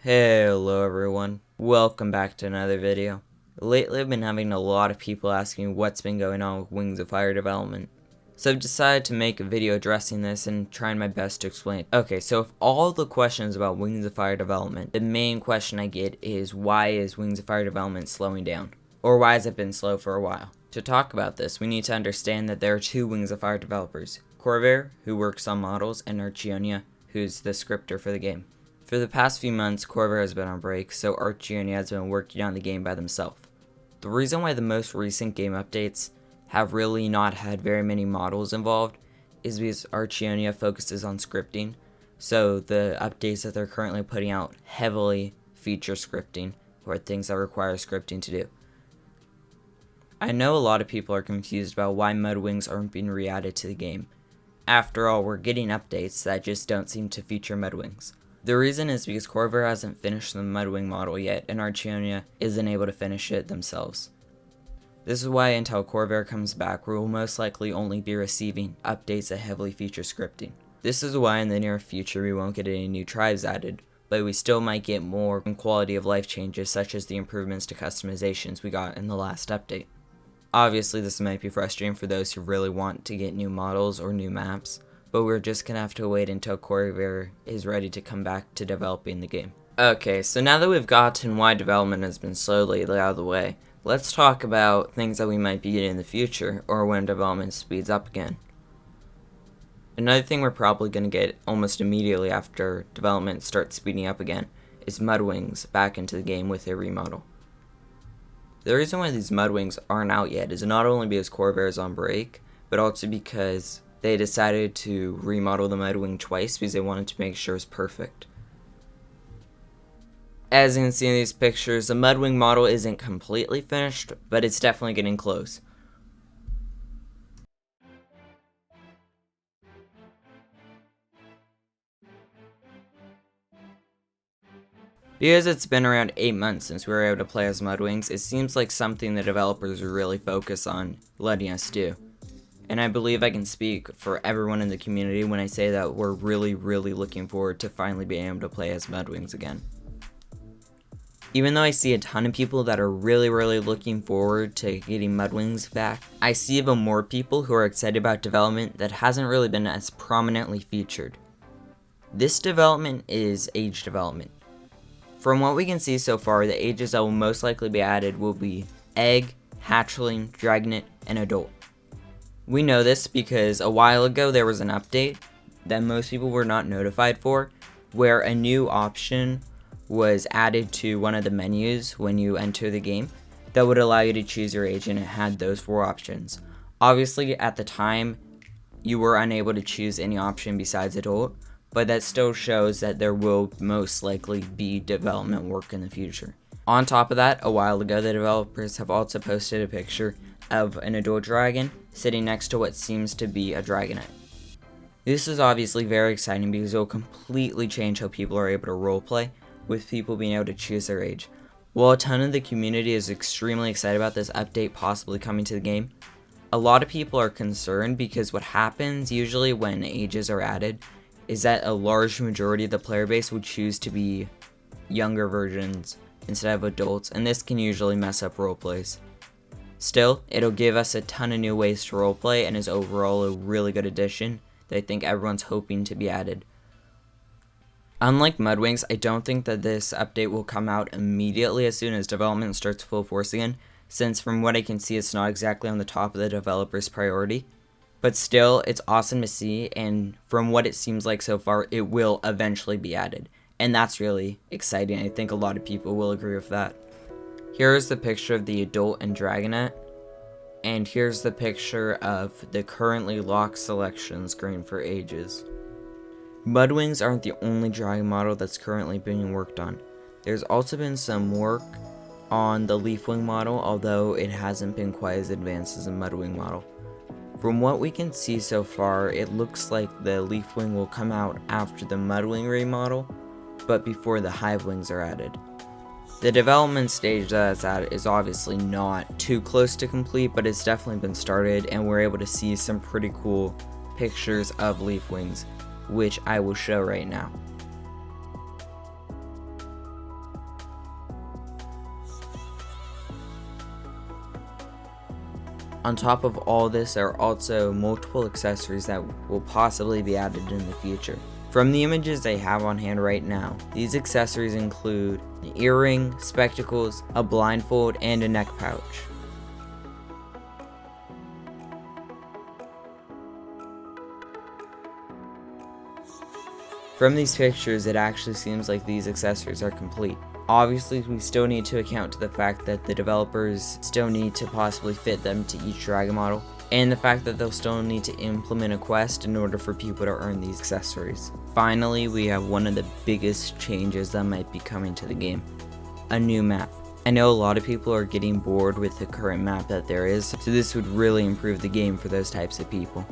Hello everyone, welcome back to another video. Lately I've been having a lot of people asking what's been going on with Wings of Fire development. So I've decided to make a video addressing this and trying my best to explain it. Okay, so if all the questions about Wings of Fire development, the main question I get is why is Wings of Fire development slowing down? Or why has it been slow for a while? To talk about this, we need to understand that there are two Wings of Fire developers. Corvair, who works on models, and Archionia, who's the scripter for the game. For the past few months, Corvair has been on break, so Archionia has been working on the game by themselves. The reason why the most recent game updates have really not had very many models involved is because Archionia focuses on scripting, so the updates that they're currently putting out heavily feature scripting, or things that require scripting to do. I know a lot of people are confused about why Mudwings aren't being re-added to the game. After all, we're getting updates that just don't seem to feature Mudwings. The reason is because Corvair hasn't finished the Mudwing model yet, and Archionia isn't able to finish it themselves. This is why until Corvair comes back, we will most likely only be receiving updates that heavily feature scripting. This is why in the near future we won't get any new tribes added, but we still might get more quality of life changes such as the improvements to customizations we got in the last update. Obviously this might be frustrating for those who really want to get new models or new maps, but we're just gonna have to wait until Corvair is ready to come back to developing the game. Okay, so now that we've gotten why development has been slowly out of the way, let's talk about things that we might be getting in the future, or when development speeds up again. Another thing we're probably gonna get almost immediately after development starts speeding up again is Mudwings back into the game with a remodel. The reason why these Mudwings aren't out yet is not only because Corvair is on break, but also because they decided to remodel the Mudwing twice because they wanted to make sure it's perfect. As you can see in these pictures, the Mudwing model isn't completely finished, but it's definitely getting close. Because it's been around 8 months since we were able to play as Mudwings, it seems like something the developers really focus on letting us do. And I believe I can speak for everyone in the community when I say that we're really looking forward to finally being able to play as Mudwings again. Even though I see a ton of people that are really looking forward to getting Mudwings back, I see even more people who are excited about development that hasn't really been as prominently featured. This development is age development. From what we can see so far, the ages that will most likely be added will be Egg, Hatchling, Dragonet, and Adult. We know this because a while ago there was an update that most people were not notified for, where a new option was added to one of the menus when you enter the game that would allow you to choose your age, and it had those 4 options. Obviously at the time you were unable to choose any option besides Adult, but that still shows that there will most likely be development work in the future. On top of that, a while ago the developers have also posted a picture of an adult dragon sitting next to what seems to be a Dragonet. This is obviously very exciting because it will completely change how people are able to roleplay, with people being able to choose their age. While a ton of the community is extremely excited about this update possibly coming to the game, a lot of people are concerned because what happens usually when ages are added is that a large majority of the player base would choose to be younger versions instead of adults, and this can usually mess up roleplays. Still, it'll give us a ton of new ways to roleplay and is overall a really good addition that I think everyone's hoping to be added. Unlike Mudwings, I don't think that this update will come out immediately as soon as development starts full force again, since from what I can see it's not exactly on the top of the developer's priority. But still, it's awesome to see, and from what it seems like so far, it will eventually be added. And that's really exciting. I think a lot of people will agree with that. Here is the picture of the Adult and Dragonet, and here's the picture of the currently locked selection screen for ages. Mudwings aren't the only dragon model that's currently being worked on. There's also been some work on the Leafwing model, although it hasn't been quite as advanced as the Mudwing model. From what we can see so far, it looks like the Leafwing will come out after the Mudwing remodel, but before the Hivewings are added. The development stage that it's at is obviously not too close to complete, but it's definitely been started, and we're able to see some pretty cool pictures of Leafwings, which I will show right now. On top of all this, there are also multiple accessories that will possibly be added in the future. From the images I have on hand right now, these accessories include an earring, spectacles, a blindfold, and a neck pouch. From these pictures, it actually seems like these accessories are complete. Obviously, we still need to account to the fact that the developers still need to possibly fit them to each dragon model, and the fact that they'll still need to implement a quest in order for people to earn these accessories. Finally, we have one of the biggest changes that might be coming to the game: a new map. I know a lot of people are getting bored with the current map that there is, so this would really improve the game for those types of people.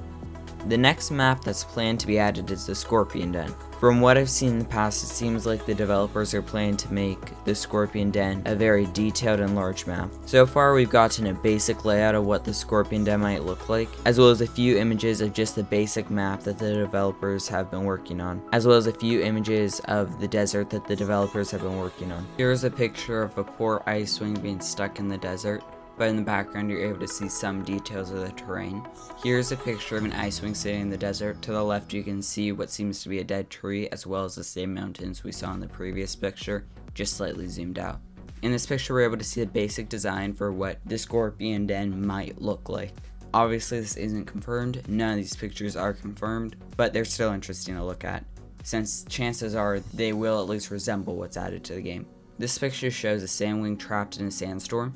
The next map that's planned to be added is the Scorpion Den. From what I've seen in the past, it seems like the developers are planning to make the Scorpion Den a very detailed and large map. So far, we've gotten a basic layout of what the Scorpion Den might look like, as well as a few images of just the basic map that the developers have been working on, as well as a few images of the desert that the developers have been working on. Here's a picture of a poor Icewing being stuck in the desert, but in the background you're able to see some details of the terrain. Here's a picture of an Icewing sitting in the desert. To the left you can see what seems to be a dead tree, as well as the same mountains we saw in the previous picture, just slightly zoomed out. In this picture we're able to see the basic design for what the Scorpion Den might look like. Obviously this isn't confirmed, none of these pictures are confirmed, but they're still interesting to look at, since chances are they will at least resemble what's added to the game. This picture shows a Sandwing trapped in a sandstorm,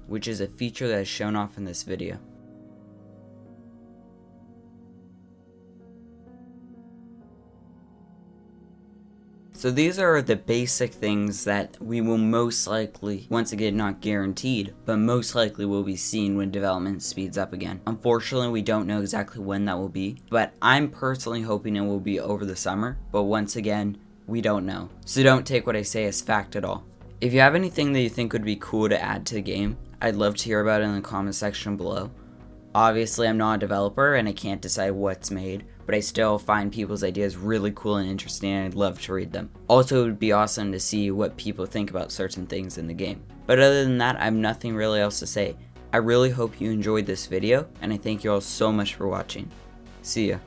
which is a feature that is shown off in this video. So these are the basic things that we will most likely, once again not guaranteed, but most likely will be seen when development speeds up again. Unfortunately, we don't know exactly when that will be, but I'm personally hoping it will be over the summer, but once again, we don't know. So don't take what I say as fact at all. If you have anything that you think would be cool to add to the game, I'd love to hear about it in the comment section below. Obviously, I'm not a developer and I can't decide what's made, but I still find people's ideas really cool and interesting and I'd love to read them. Also, it would be awesome to see what people think about certain things in the game. But other than that, I have nothing really else to say. I really hope you enjoyed this video, and I thank you all so much for watching. See ya.